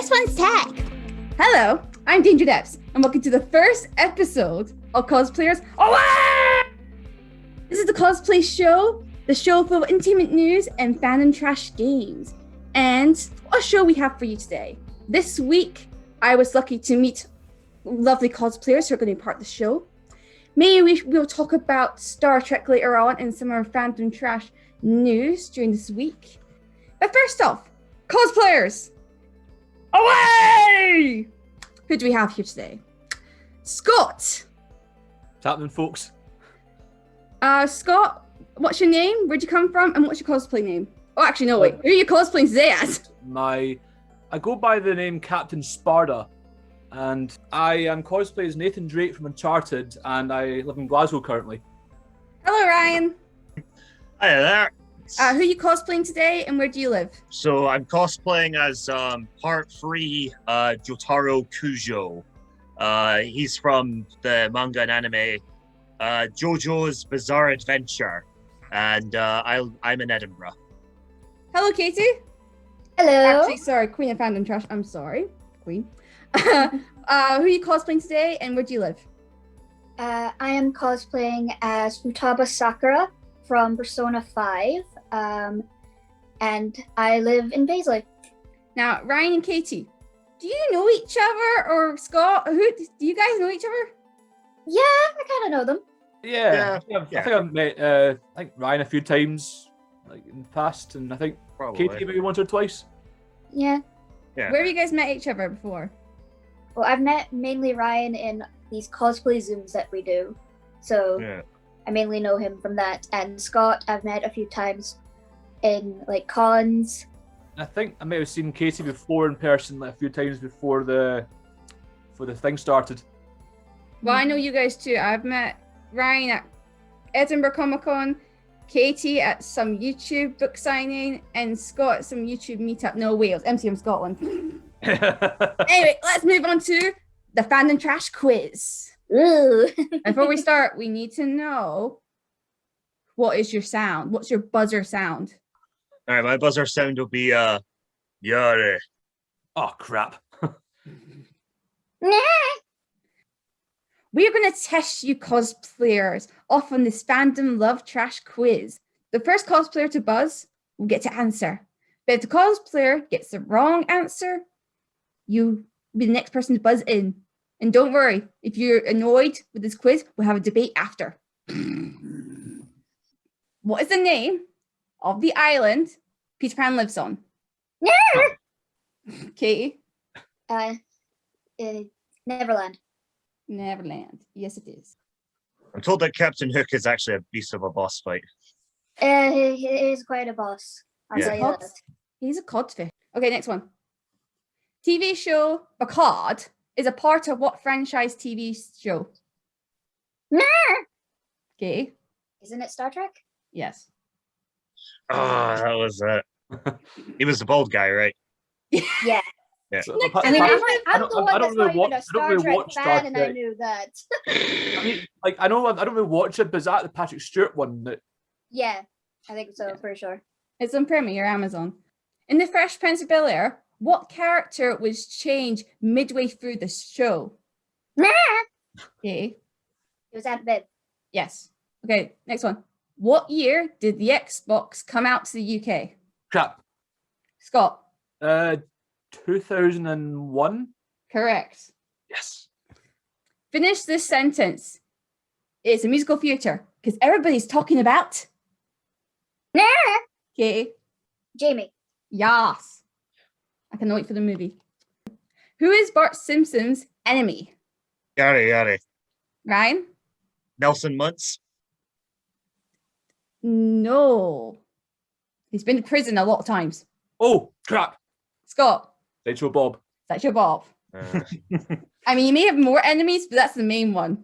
This one's tech. Hello, I'm Danger Depths, and welcome to the first episode of Cosplayers Away! This is the Cosplay Show, the show full of entertainment news and fandom trash games. And what a show we have for you today. This week, I was lucky to meet lovely cosplayers who are going to be part of the show. Maybe we'll talk about Star Trek later on and some of our fandom trash news during this week. But first off, cosplayers, away! Who do we have here today? Scott. What's happening, folks? Scott, what's your name? Where'd you come from? And what's your cosplay name? Oh, actually, no, wait. Who are you cosplaying today as? I go by the name Captain Sparta, and I am cosplaying as Nathan Drake from Uncharted, and I live in Glasgow currently. Hello, Ryan. Hi there. Who are you cosplaying today, and where do you live? So I'm cosplaying as Part 3 Jotaro Kujo. He's from the manga and anime JoJo's Bizarre Adventure, and I'm in Edinburgh. Hello, Katie. Hello. Actually, sorry, Queen of Fandom Trash. I'm sorry, Queen. Who are you cosplaying today, and where do you live? I am cosplaying as Futaba Sakura from Persona 5, and I live in Paisley. Now, Ryan and Katie, do you know each other, or Scott? Do you guys know each other? Yeah, I kind of know them. Yeah. Yeah. I think I've met Ryan a few times, like in the past, and I think Probably. Katie maybe once or twice. Yeah. Yeah. Where have you guys met each other before? Well, I've met mainly Ryan in these cosplay Zooms that we do, so Yeah. I mainly know him from that. And Scott, I've met a few times in like cons. I think I may have seen Katie before in person, like a few times before the thing started. Well, I know you guys too. I've met Ryan at Edinburgh Comic Con, Katie at some YouTube book signing, and Scott at some YouTube meetup. No, wait, it was MCM Scotland. Anyway, let's move on to the Fandom Trash Quiz. Ooh. Before we start, we need to know, what is your sound? What's your buzzer sound? All right, my buzzer sound will be Yare. Oh crap! Nah. We are going to test you cosplayers off on this Fandom Love Trash Quiz. The first cosplayer to buzz will get to answer. But if the cosplayer gets the wrong answer, you will be the next person to buzz in. And don't worry, if you're annoyed with this quiz, we'll have a debate after. What is the name of the island Peter Pan lives on? Katie? Neverland. Neverland. Yes, it is. I'm told that Captain Hook is actually a beast of a boss fight. He is quite a boss. I'll Yeah. tell you Cod- that. He's a codfish. Okay, next one. TV show Picard is a part of what franchise TV show? Nah. Okay. Isn't it Star Trek? Yes. Oh, that was he was the bald guy, right? Yeah. Yeah. So, I mean, I'm I the don't- one I that's don't really not even watch- a I don't Star really Trek watch Star fan, and I Trek. knew that. I mean, like I don't really watch it, but is that the Patrick Stewart one that? Yeah, I think so, for sure. It's on Premiere, Amazon. In The Fresh Prince of Bel-Air, what character was changed midway through the show? Nah. Okay. It was Aunt Viv. Yes. Okay, next one. What year did the Xbox come out to the UK? Crap. Scott. 2001. Correct. Yes. Finish this sentence. It's a musical theatre because everybody's talking about. Nah. Okay. Jamie. Yes. I cannot wait for the movie. Who is Bart Simpson's enemy? Yare. Ryan? Nelson Muntz. No. He's been to prison a lot of times. Oh crap! Scott, Sideshow Bob. that's your Bob. Uh, I mean, you may have more enemies, but that's the main one.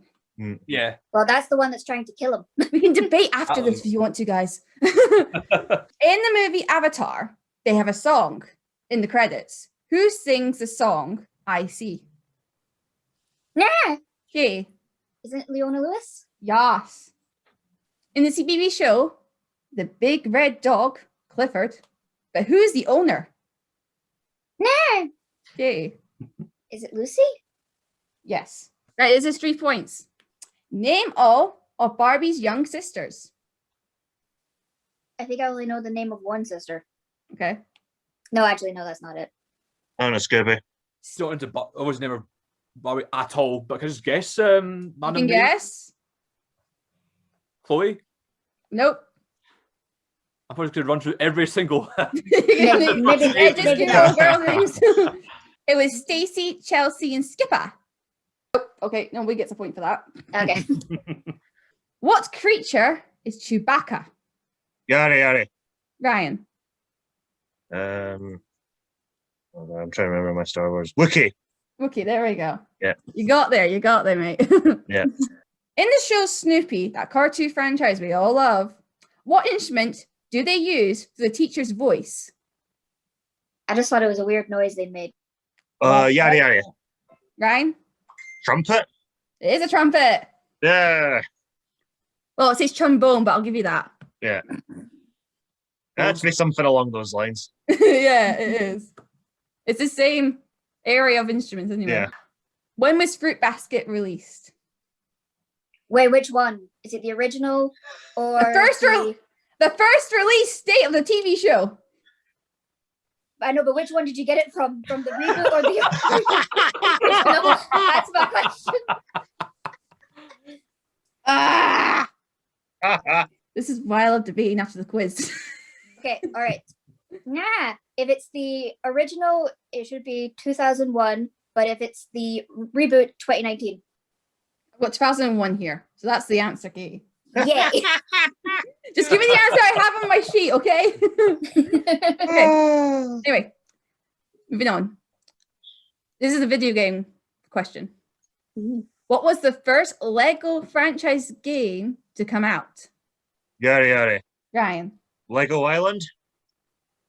Yeah. Well, that's the one that's trying to kill him. We can debate after this if you want to, guys. In the movie Avatar, they have a song in the credits. Who sings the song I See? Nah. Okay. Isn't it Leona Lewis? Yes. In the CBB show, the big red dog, Clifford. But who is the owner? Nah. Okay. Is it Lucy? Yes. Right, this is 3 points. Name all of Barbie's young sisters. I think I only know the name of one sister. Okay. No, actually, no, that's not it. Oh, no, Scooby. Not into I was never Barbie at all, but can I just guess? You Man can and guess. Chloe. Nope. I'm probably going to run through every single. Maybe Just give me all girl names. It was Stacy, Chelsea, and Skipper. Oh, okay, no, we get a point for that. Okay. What creature is Chewbacca? Yari. Ryan. Hold on, I'm trying to remember my Star Wars. Wookiee. Okay, there we go. Yeah. You got there, mate. Yeah. In the show Snoopy, that cartoon franchise we all love, what instrument do they use for the teacher's voice? I just thought it was a weird noise they made. Yari. Ryan? Trumpet. It is a trumpet. Yeah. Well, it says trombone, but I'll give you that. Yeah. That's be something along those lines. Yeah, it is. It's the same area of instruments anyway. Yeah. When was Fruit Basket released? Wait, which one? Is it the original or The first release date of the TV show. I know, but which one did you get it from? From the reboot or the original? That's my question. This is why I love debating after the quiz. Okay, all right. Nah, if it's the original, it should be 2001. But if it's the reboot, 2019. I've got 2001 here, so that's the answer, Katie. Yay! Just give me the answer I have on my sheet, okay? Okay. Anyway, moving on. This is a video game question. What was the first Lego franchise game to come out? Yari. Ryan. Lego Island.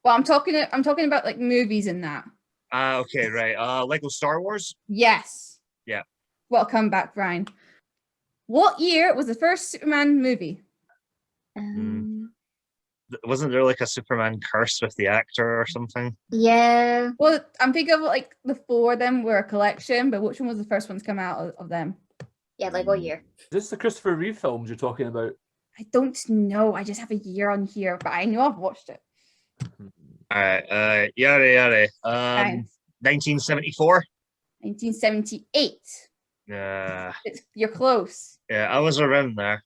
Well, I'm talking about like movies and that. Okay, right. Lego Star Wars. Yes. Yeah. What a comeback, Ryan. What year was the first Superman movie? Wasn't there like a Superman curse with the actor or something? Yeah. Well, I'm thinking of like the four of them were a collection, but which one was the first one to come out of them? Yeah, Lego year. Is this the Christopher Reeve films you're talking about? I don't know. I just have a year on here, but I know I've watched it. All right. Yari. 1974. 1978. Yeah. You're close. Yeah, I was around there.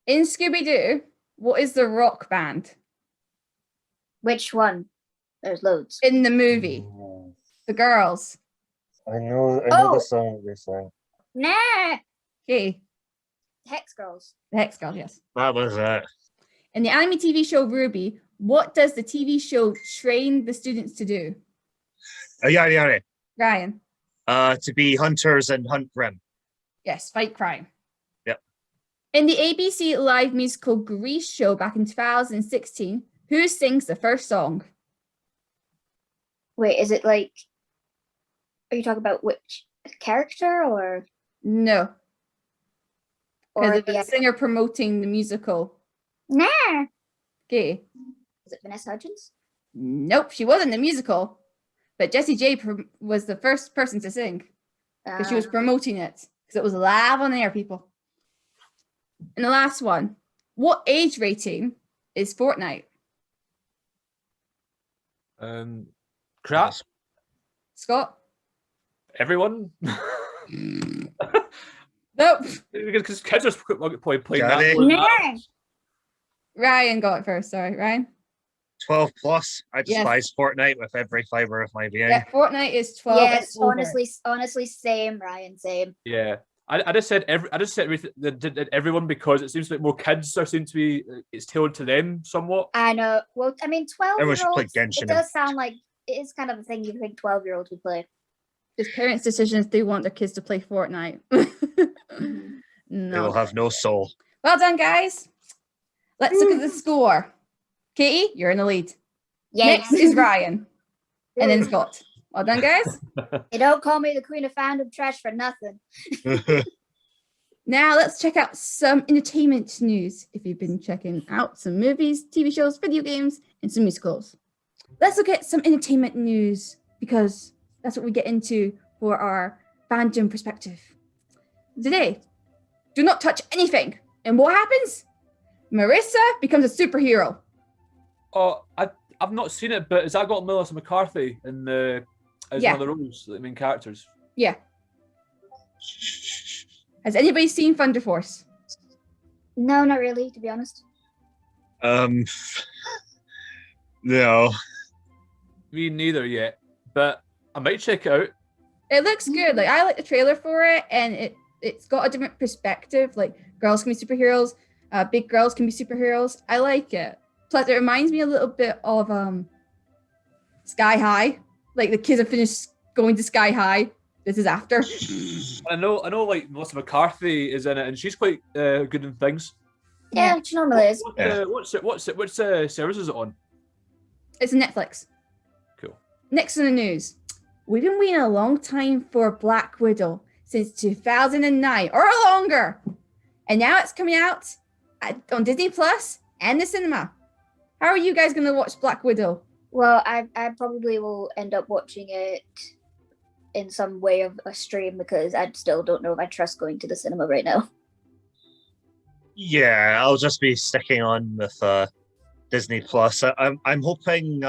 In Scooby-Doo, what is the rock band? Which one? There's loads. In the movie. The girls. I know the song you're saying. Nah. Okay. Hex Girls. The Hex Girls, yes. That was it. In the anime TV show Ruby, what does the TV show train the students to do? Yari. Ryan. To be hunters and hunt Grim. Yes, fight crime. Yep. In the ABC live musical Grease show back in 2016, who sings the first song? Wait, is it like? Are you talking about which character or? No. Or Because the singer promoting the musical. Nah. Okay. Is it Vanessa Hudgens? Nope, she wasn't the musical. But Jessie J was the first person to sing. Because she was promoting it. Because it was live on air, people. And the last one. What age rating is Fortnite? Crap. Scott? Everyone. Nope. Because kids are probably playing Daddy. that. Ryan got it first. Sorry, Ryan. 12 plus. I despise Fortnite with every fiber of my being. Yeah, Fortnite is 12. Yes, honestly, same, Ryan, same. Yeah. I just said everyone because it seems like more kids seem to be it's tailored to them somewhat. I know. Well, I mean, 12-year-olds. Everyone should play Genshin. It does sound like it is kind of a thing you think 12-year-olds would play. It's parents' decisions. They want their kids to play Fortnite. No. They will have no soul. Well done, guys. Let's look at the score. Katie, you're in the lead. Yes. Next is Ryan. And then Scott. Well done, guys. They don't call me the queen of fandom trash for nothing. Now let's check out some entertainment news. If you've been checking out some movies, TV shows, video games, and some musicals. let's look at some entertainment news because that's what we get into for our fandom perspective. Today, do not touch anything. And what happens? Marissa becomes a superhero. Oh, I've not seen it, but has that got Melissa McCarthy in the as Yeah. one of the roles, the main characters? Yeah. Has anybody seen Thunder Force? No, not really, to be honest. No. Me neither yet, but I might check it out. It looks good. Like I like the trailer for it, and it's got a different perspective. Like girls can be superheroes, big girls can be superheroes. I like it. Plus, it reminds me a little bit of Sky High. Like the kids have finished going to Sky High. This is after. I know. Like Melissa McCarthy is in it, and she's quite good in things. Yeah, she normally is. Which service is it on? It's Netflix. Cool. Next in the news, we've been waiting a long time for Black Widow since 2009 or longer, and now it's coming out on Disney Plus and the cinema. How are you guys gonna watch Black Widow? Well, I probably will end up watching it in some way of a stream because I still don't know if I trust going to the cinema right now. Yeah, I'll just be sticking on with Disney Plus. I'm hoping,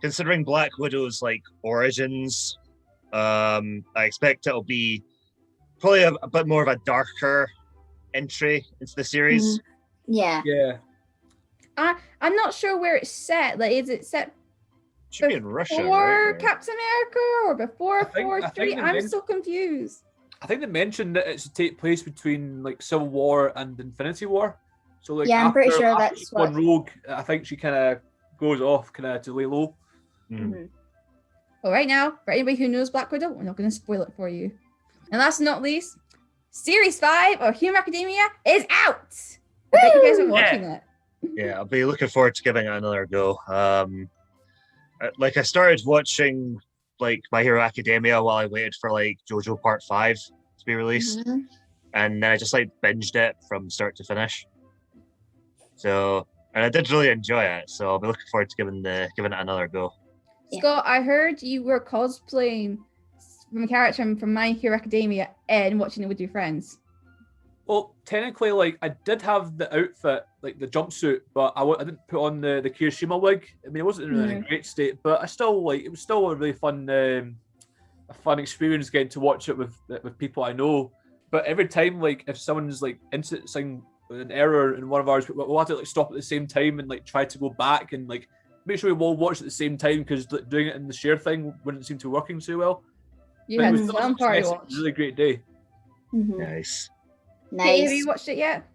considering Black Widow's like origins, I expect it'll be probably a bit more of a darker entry into the series. Yeah. Yeah. I'm not sure where it's set. Like, is it set Should be in Russia, before right? Captain America or before I think Force 3? they I'm meant- so confused. I think they mentioned that it's to take place between like Civil War and Infinity War. So like Yeah, I'm pretty after- sure after that's she's gone what- rogue. I think she kind of goes off, kind of to lay low. Mm. Well, right now, for anybody who knows Black Widow, we're not going to spoil it for you. And last but not least, Series 5 of Hero Academia is out. I bet you guys are watching it. Yeah, I'll be looking forward to giving it another go. I started watching like My Hero Academia while I waited for like JoJo Part 5 to be released, Mhm. and then I just like binged it from start to finish. So, and I did really enjoy it. So I'll be looking forward to giving it another go. Yeah. Scott, I heard you were cosplaying from a character from My Hero Academia and watching it with your friends. Well, technically, like I did have the outfit, like the jumpsuit, but I didn't put on the Kirishima wig. I mean, it wasn't in a great state, but I still like it was still a really fun, a fun experience getting to watch it with people I know. But every time, like if someone's like inserting an error in one of ours, we'll have to like stop at the same time and like try to go back and like make sure we all watch at the same time because doing it in the share thing wouldn't seem to be working so well. You But it had was still some a party success. It watch. was a really great day. Mhm. Nice. Hey, have Nice. you watched it yet?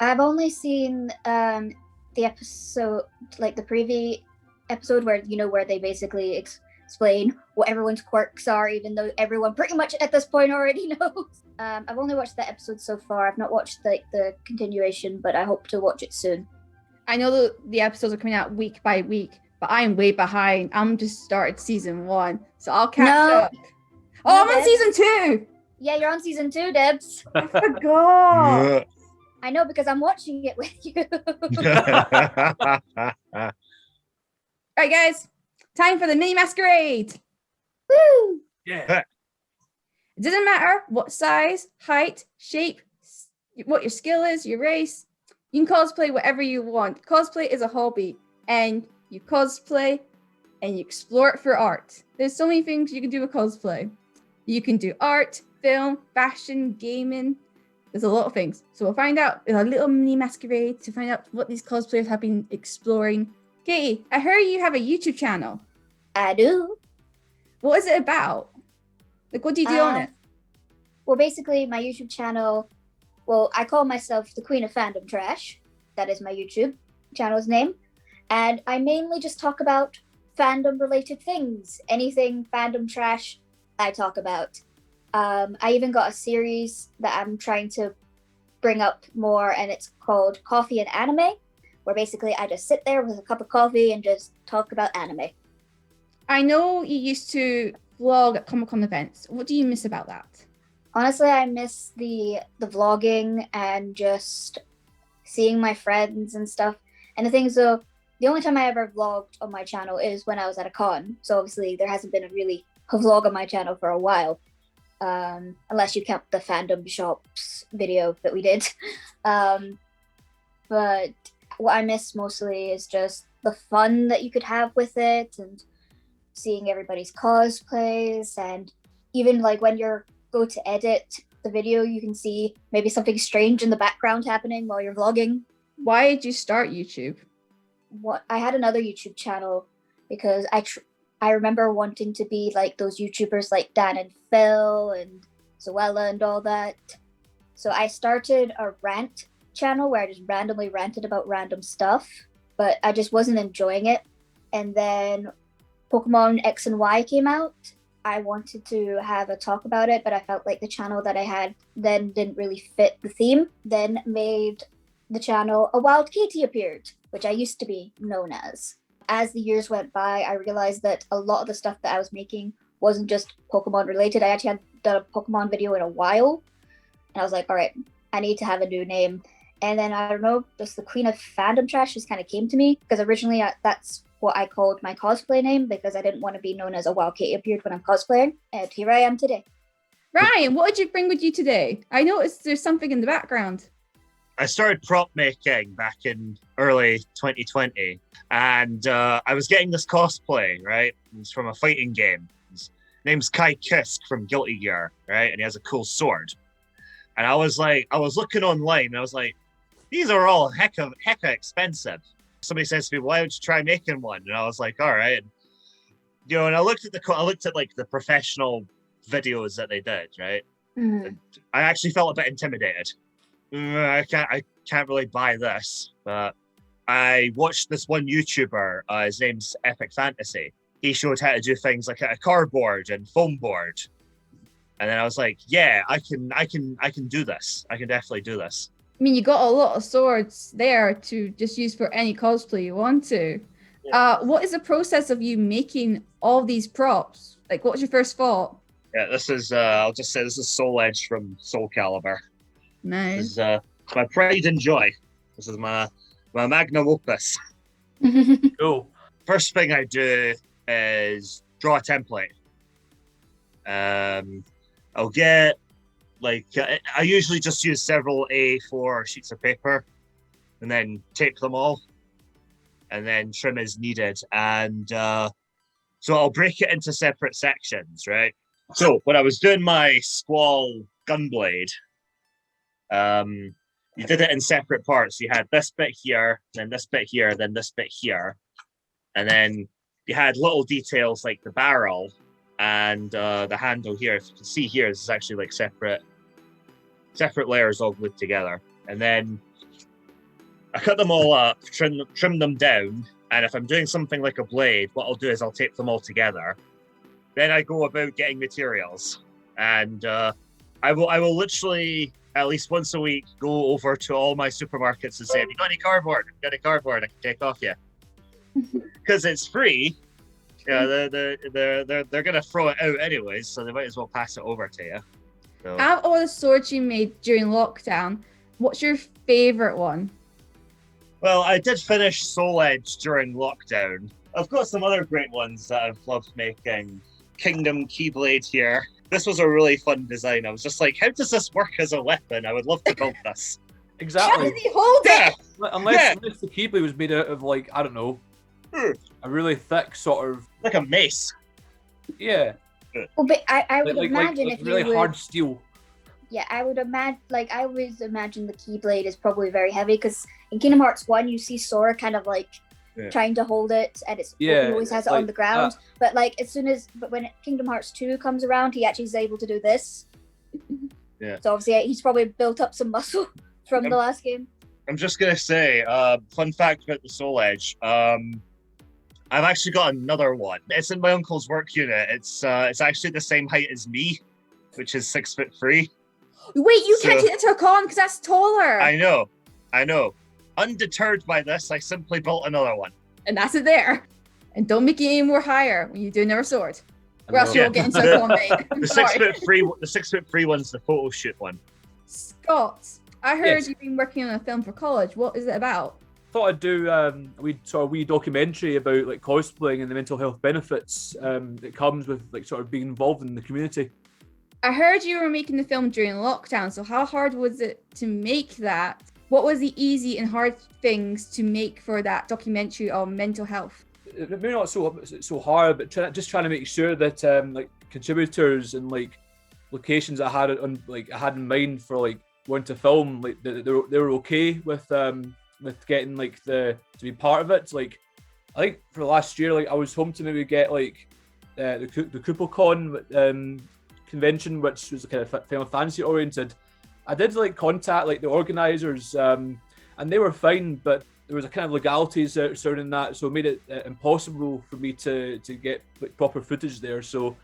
I've only seen the episode, like the preview episode where they basically explain what everyone's quirks are, even though everyone pretty much at this point already knows. I've only watched that episode so far. I've not watched like the continuation, but I hope to watch it soon. I know the episodes are coming out week by week, but I'm way behind. I'm just started season 1, so I'll catch No. up. Oh, I'm on Debs. season 2. Yeah, you're on season 2, Debs. I forgot. I know because I'm watching it with you. All right, guys, time for the mini masquerade. Woo! Yeah. It doesn't matter what size, height, shape, what your skill is, your race. You can cosplay whatever you want. Cosplay is a hobby, and you cosplay and you explore it for art. There's so many things you can do with cosplay. You can do art, film, fashion, gaming. There's a lot of things. So we'll find out in a little mini masquerade to find out what these cosplayers have been exploring. Katie, I heard you have a YouTube channel. I do. What is it about? Like, what do you do on it? Well, basically, my YouTube channel. Well, I call myself the Queen of Fandom Trash. That is my YouTube channel's name, and I mainly just talk about fandom-related things. Anything fandom trash, I talk about. I even got a series that I'm trying to bring up more, and it's called Coffee and Anime, where basically I just sit there with a cup of coffee and just talk about anime. I know you used to vlog at Comic-Con events. What do you miss about that? Honestly, I miss the vlogging and just seeing my friends and stuff. And the thing is, though, the only time I ever vlogged on my channel is when I was at a con. So obviously there hasn't been a vlog on my channel for a while, unless you count the Fandom shops video that we did. But what I miss mostly is just the fun that you could have with it, and seeing everybody's cosplays, and even like when you go to edit the video, you can see maybe something strange in the background happening while you're vlogging. Why did you start YouTube? I had another YouTube channel because I remember wanting to be like those YouTubers like Dan and Phil and Zoella and all that. So I started a rant channel where I just randomly ranted about random stuff, but I just wasn't enjoying it. And then Pokemon X and Y came out. I wanted to have a talk about it, but I felt like the channel that I had then didn't really fit the theme. Then made the channel A Wild Katie Appeared, which I used to be known as. As the years went by, I realized that a lot of the stuff that I was making wasn't just Pokemon related. I actually hadn't done a Pokemon video in a while. And I was like, all right, I need to have a new name. And then, I don't know, just the Queen of Fandom Trash just kind of came to me, because originally that's what I called my cosplay name, because I didn't want to be known as A Wild Katie Appeared when I'm cosplaying. And here I am today. Ryan, what did you bring with you today? I noticed there's something in the background. I started prop making back in early 2020, and I was getting this cosplay, right? It's from a fighting game. His name's Kai Kisk from Guilty Gear, right? And he has a cool sword. And I was looking online, and I was like, these are all hecka expensive. Somebody says to me, why don't you try making one? And I was like, all right. And, and I looked at like the professional videos that they did, right? Mm-hmm. And I actually felt a bit intimidated. I can't really buy this, but I watched this one YouTuber. His name's Epic Fantasy. He showed how to do things like a cardboard and foam board, and then I was like, "Yeah, I can do this. I can definitely do this." I mean, you got a lot of swords there to just use for any cosplay you want to. Yeah. What is the process of you making all these props? Like, what was your first thought? Yeah, this is. I'll just say this is Soul Edge from Soul Calibur. Nice. This is my pride and joy. This is my magnum opus. Cool. First thing I do is draw a template. I'll get I usually just use several A4 sheets of paper, and then tape them all, and then trim as needed. And so I'll break it into separate sections, right? So when I was doing my Squall Gunblade, you did it in separate parts. You had this bit here, then this bit here, then this bit here, and then you had little details like the barrel and the handle here. If you can see here, this is actually like separate layers all glued together. And then I cut them all up, trim them down, and if I'm doing something like a blade, what I'll do is I'll tape them all together. Then I go about getting materials, and I will literally at least once a week go over to all my supermarkets and say, "Have you got any cardboard? Got any cardboard I can take off you?" Because it's free. Yeah, they're gonna throw it out anyways, so they might as well pass it over to you. So. Out of all the swords you made during lockdown, what's your favorite one? Well, I did finish Soul Edge during lockdown. I've got some other great ones that I've loved making. Kingdom Keyblade here. This was a really fun design. I was just like, how does this work as a weapon? I would love to build this. How Exactly. did he hold Yeah. it? Unless the Keyblade was made out of like, I don't know, a really thick sort of, Like a mace. yeah, Well, but I would like imagine if really you would, hard steel. yeah, I would imagine, like, I always imagine the Keyblade is probably very heavy, because in Kingdom Hearts 1, you see Sora kind of like trying to hold it, and he always has it on like the ground. But like, but when Kingdom Hearts 2 comes around, he actually is able to do this. Yeah. So obviously, he's probably built up some muscle from the last game. I'm just gonna say, fun fact about the Soul Edge. I've actually got another one. It's in my uncle's work unit. It's actually the same height as me, which is 6'3". Wait, you can't So- take it to a con because that's taller. I know. Undeterred by this, I simply built another one. And that's it there. And don't make it any more higher when you do another sword. Or else know. you'll get into a con, mate. The Sorry. 6'3" one's the photo shoot one. Scott, I heard Yes. you've been working on a film for college. What is it about? thought I'd do a wee documentary about like cosplaying and the mental health benefits that comes with like sort of being involved in the community. I heard you were making the film during lockdown, so how hard was it to make that? What was the easy and hard things to make for that documentary on mental health? Maybe not so hard, but just trying to make sure that like contributors and like locations I had in mind for like wanting to film, like they were okay with getting like to be part of it. Like I think for last year, like I was hoping to maybe get like the KupoCon convention, which was kind of Final Fantasy oriented. I did like contact like the organizers, and they were fine, but there was a kind of legalities surrounding that, so it made it impossible for me to get like proper footage there. So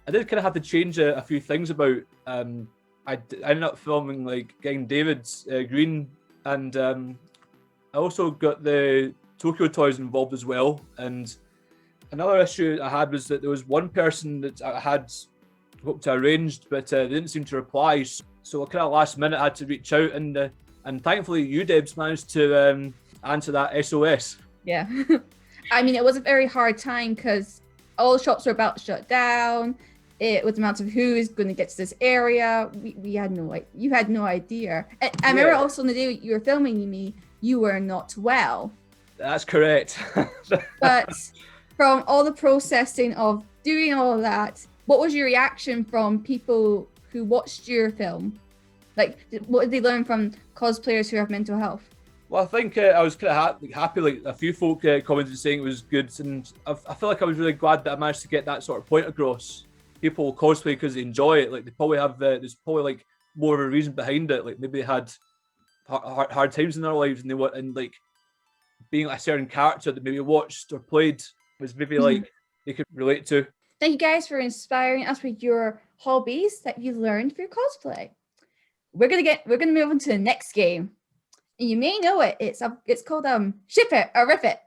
I did kind of have to change a few things about. I ended up filming like getting David's green, and I also got the Tokyo Toys involved as well. And another issue I had was that there was one person that I had hoped to arrange, but they didn't seem to reply. So I kind of last minute had to reach out, and thankfully you, Debs, managed to answer that SOS. Yeah. I mean, it was a very hard time because all the shops were about to shut down. It was a matter of who is going to get to this area. We had you had no idea. And I remember also on the day you were filming me, you were not well. That's correct. But from all the processing of doing all of that, what was your reaction from people who watched your film? Like, what did they learn from cosplayers who have mental health? Well, I think I was kind of happy. Like a few folk commented saying it was good, and I feel like I was really glad that I managed to get that sort of point across. People cosplay because they enjoy it. Like they probably have there's probably like more of a reason behind it. Like maybe they had hard times in their lives, and like being like a certain character that maybe watched or played was maybe like they could relate to. Thank you guys for inspiring us with your hobbies that you learned through cosplay. We're gonna move on to the next game. And you may know it. It's called Ship It or Rip It.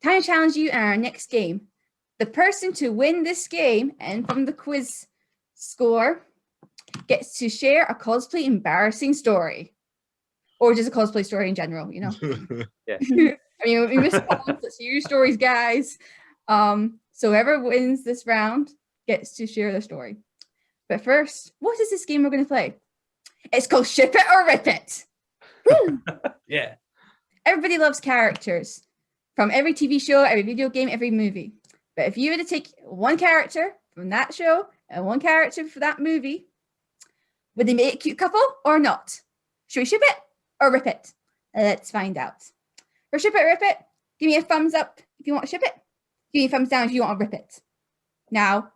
Time to challenge you in our next game. The person to win this game and from the quiz score gets to share a cosplay embarrassing story. Or just a cosplay story in general, you know. Yeah. I mean, we missed one, so your stories, guys. So whoever wins this round gets to share the story. But first, what is this game we're going to play? It's called Ship It or Rip It. Woo! Yeah. Everybody loves characters from every TV show, every video game, every movie. But if you were to take one character from that show and one character for that movie, would they make a cute couple or not? Should we ship it or rip it? Let's find out. For Ship It or Rip It, give me a thumbs up if you want to ship it. Give me a thumbs down if you want to rip it. Now,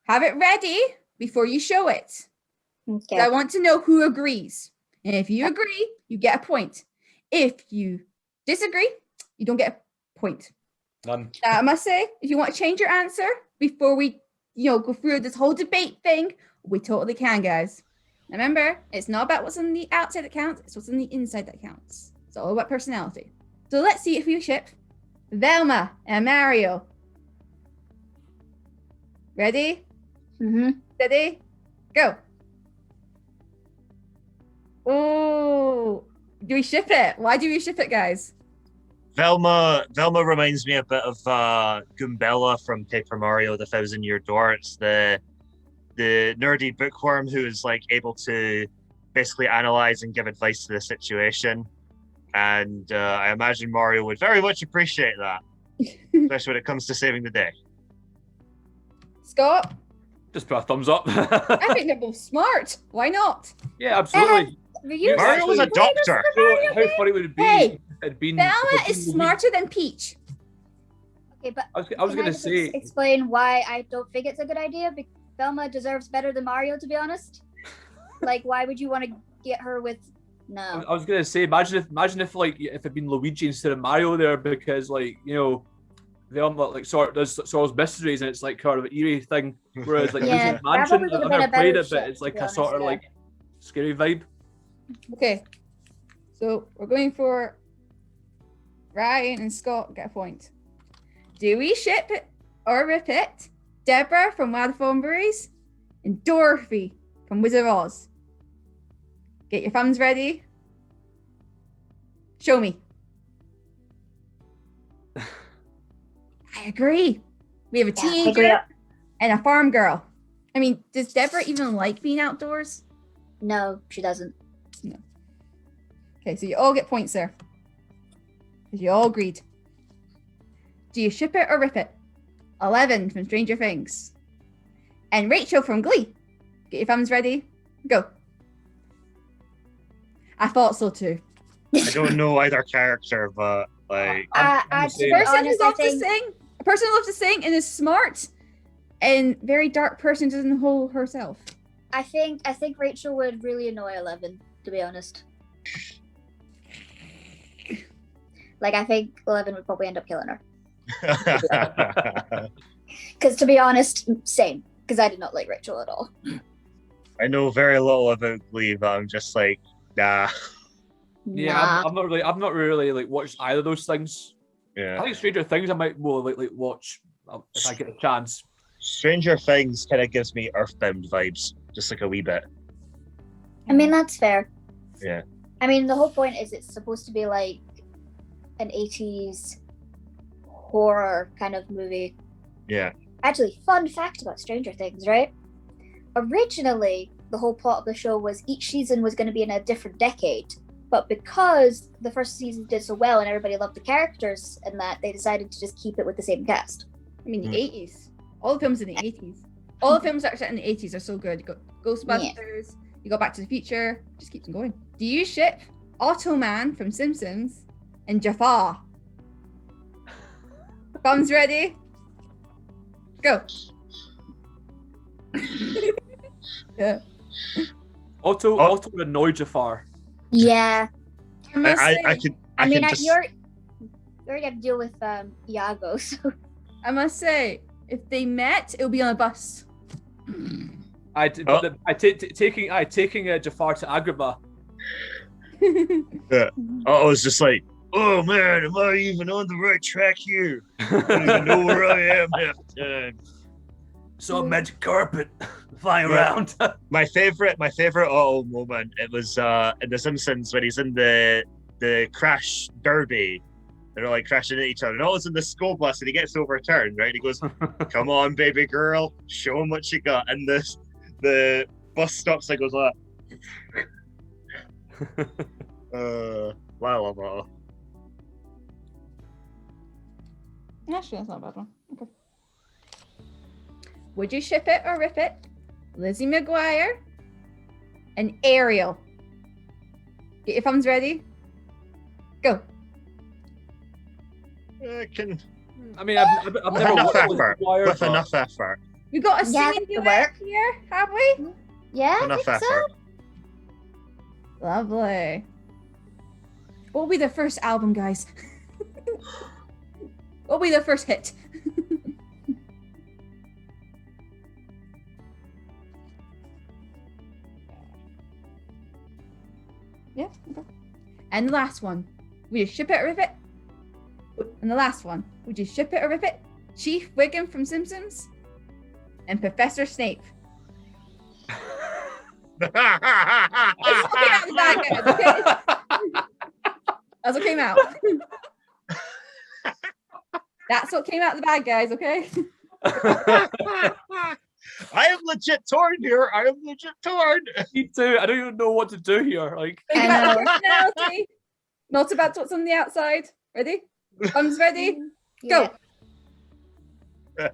have it ready before you show it. Okay. I want to know who agrees. And if you agree, you get a point. If you disagree, you don't get a point. None. Now, I must say, if you want to change your answer before we, go through this whole debate thing, we totally can, guys. Remember, it's not about what's on the outside that counts, it's what's on the inside that counts. It's all about personality. So let's see if we ship Velma and Mario. Ready? Mm-hmm. Steady? Go. Oh, do we ship it? Why do we ship it, guys? Velma reminds me a bit of Goombella from Paper Mario: The Thousand Year Door. It's the nerdy bookworm who is like able to basically analyze and give advice to the situation. And I imagine Mario would very much appreciate that, especially when it comes to saving the day. Scott? Just put a thumbs up. I think they're both smart. Why not? Yeah, absolutely. Mario was a doctor. How funny would it be Hey, if it had been... Velma is smarter than Peach. Okay, but I was can going to just say... explain why I don't think it's a good idea. Because Velma deserves better than Mario, to be honest. Like, why would you want to get her with? No. I was going to say, imagine if like if it'd been Luigi instead of Mario there, because like Velma like solves mysteries and it's like kind of an eerie thing, whereas like Yeah, Luigi's Mansion, probably would've I've been never a played better it, but ship, it's like to be a honest, sort of yeah. like scary vibe. Okay. So we're going for Ryan and Scott get a point. Do we ship it or rip it? Deborah from Wild Thornberries and Dorothy from Wizard of Oz. Get your thumbs ready. Show me. I agree. We have a Yeah, I agree. teenager and a farm girl. I mean, does Deborah even like being outdoors? No, she doesn't. Okay, so you all get points there. Because you all agreed. Do you ship it or rip it? 11 from Stranger Things. And Rachel from Glee. Get your thumbs ready. Go. I thought so too. I don't know either character, but like I'm the To same. be Person who honest, I loves to think sing. A person who loves to sing and is smart. And very dark person doesn't hold herself. I think Rachel would really annoy 11. To be honest, like I think 11 would probably end up killing her. Because to be honest, same. Because I did not like Rachel at all. I know very little about Glee, but I'm just like, nah. Yeah, Nah. I've not really like watched either of those things. Yeah. I think Stranger Things I might more like watch if I get a chance. Stranger Things kind of gives me Earthbound vibes, just like a wee bit. I mean, that's fair. Yeah. I mean, the whole point is it's supposed to be like an 80s horror kind of movie. Yeah. Actually, fun fact about Stranger Things, right? Originally, the whole plot of the show was each season was going to be in a different decade. But because the first season did so well and everybody loved the characters and that, they decided to just keep it with the same cast. I mean, the 80s. All the films in the 80s. All the films that are set in the 80s are so good. You got Ghostbusters, you got Back to the Future, just keeps them going. Do you ship Automan from Simpsons and Jafar? Thumbs ready? Go. Yeah. Otto annoyed Jafar. Yeah. I must I say, could. I mean, could just, you already have to deal with Iago, so. I must say, if they met, it would be on a bus. Taking Jafar to Agrabah. I was just like, oh man, am I even on the right track here? I don't even know where I am half the time. Saw a magic carpet flying Yeah. around. My favorite Otto moment. It was in The Simpsons when he's in the crash derby. They're like crashing into each other, and all of a sudden the school bus and he gets overturned. Right, he goes, "Come on, baby girl, show him what you got." And the bus stops and goes like, wow, love Otto. Actually, that's not a bad one. Okay. Would you ship it or rip it? Lizzie McGuire and Ariel. Get your thumbs ready. Go. Can I mean, I've with never enough watched effort. Maguire, With but- enough effort. We got a Yeah, singing that'll duet work. here, have we? Yeah, I Enough think so. effort. Lovely. What will be the first album, guys? What will be the first hit? Yeah. Okay. And the last one. Would you ship it or rip it? And the last one. Would you ship it or rip it? Chief Wiggum from Simpsons and Professor Snape. That's what came out of the bag, guys, okay? That's what came out. That's what came out of the bag, guys, okay? I am legit torn here. I am legit torn. Me too. I don't even know what to do here. Like, Think I about know. personality. Not about what's on the outside. Ready? Thumbs ready? Yeah. Go.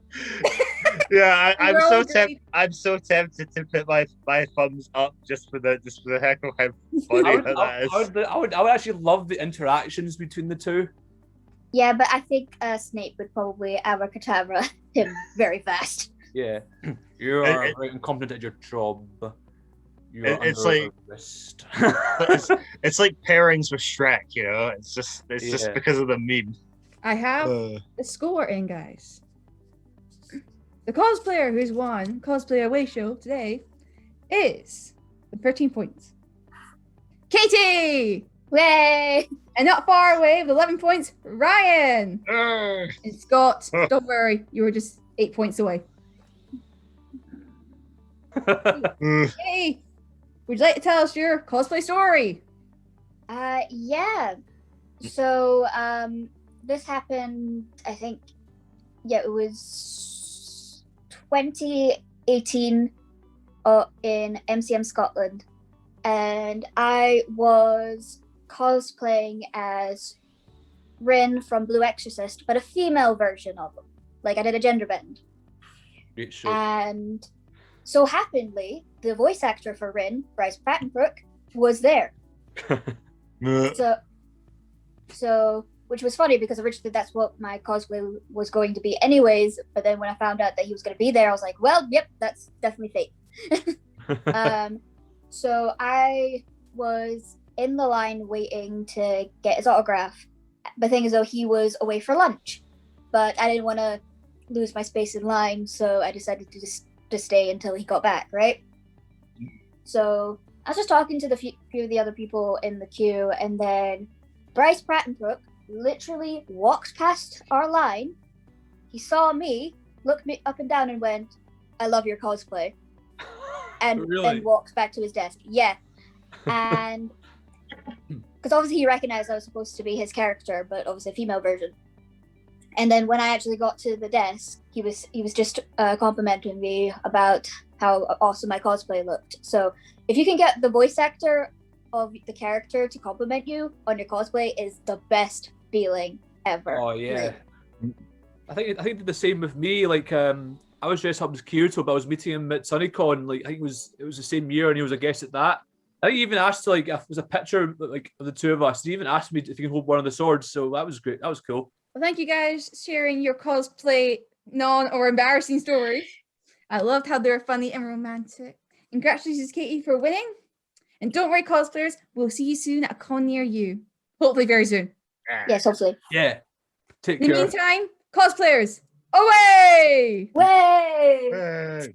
Yeah, We're all I'm agreed. so tempted to put my thumbs up just for the heck of how funny that is. I would actually love the interactions between the two. Yeah, but I think Snape would probably abracadabra him very fast. Yeah, you It- are it- very incompetent at your job. You are It's under like- arrest. It's like pairings with Shrek, you know. It's just Yeah. because of the meme. I have the score in, guys. The cosplayer who's won Cosplay Away Show today is with 13 points. Katie! Yay! And not far away with 11 points, Ryan! Uh, And Scott, don't worry, you were just 8 points away. Hey, would you like to tell us your cosplay story? Yeah. So this happened, I think, yeah, it was 2018 in MCM Scotland, and I was cosplaying as Rin from Blue Exorcist, but a female version of him. Like I did a gender bend. Great show. And so happenly, the voice actor for Rin, Bryce Prattenbrook, was there. So which was funny because originally that's what my cosplay was going to be anyways, but then when I found out that he was going to be there, I was like, well, yep, that's definitely fate. So I was in the line waiting to get his autograph. The thing is, though, he was away for lunch, but I didn't want to lose my space in line, so I decided to stay until he got back, right? So I was just talking to the few of the other people in the queue, and then Bryce Prattenbrook literally walked past our line. He saw me, looked me up and down, and went, "I love your cosplay," and Really? then walked back to his desk. Yeah, and because obviously he recognized I was supposed to be his character, but obviously a female version. And then when I actually got to the desk, he was just complimenting me about how awesome my cosplay looked. So if you can get the voice actor of the character to compliment you on your cosplay, is the best feeling ever. Oh yeah. Like, I think they did the same with me. Like I was dressed up as Kyoto, but I was meeting him at SunnyCon. Like I think it was the same year, and he was a guest at that. I think he even asked like if there was a picture like of the two of us. He even asked me if he could hold one of the swords. So that was great. That was cool. Well, thank you guys sharing your cosplay non or embarrassing stories. I loved how they were funny and romantic. Congratulations, Katie, for winning. And don't worry, cosplayers, we'll see you soon at a con near you. Hopefully very soon. yes, hopefully. Yeah. Take In the care. meantime, cosplayers, away! Way! Hey.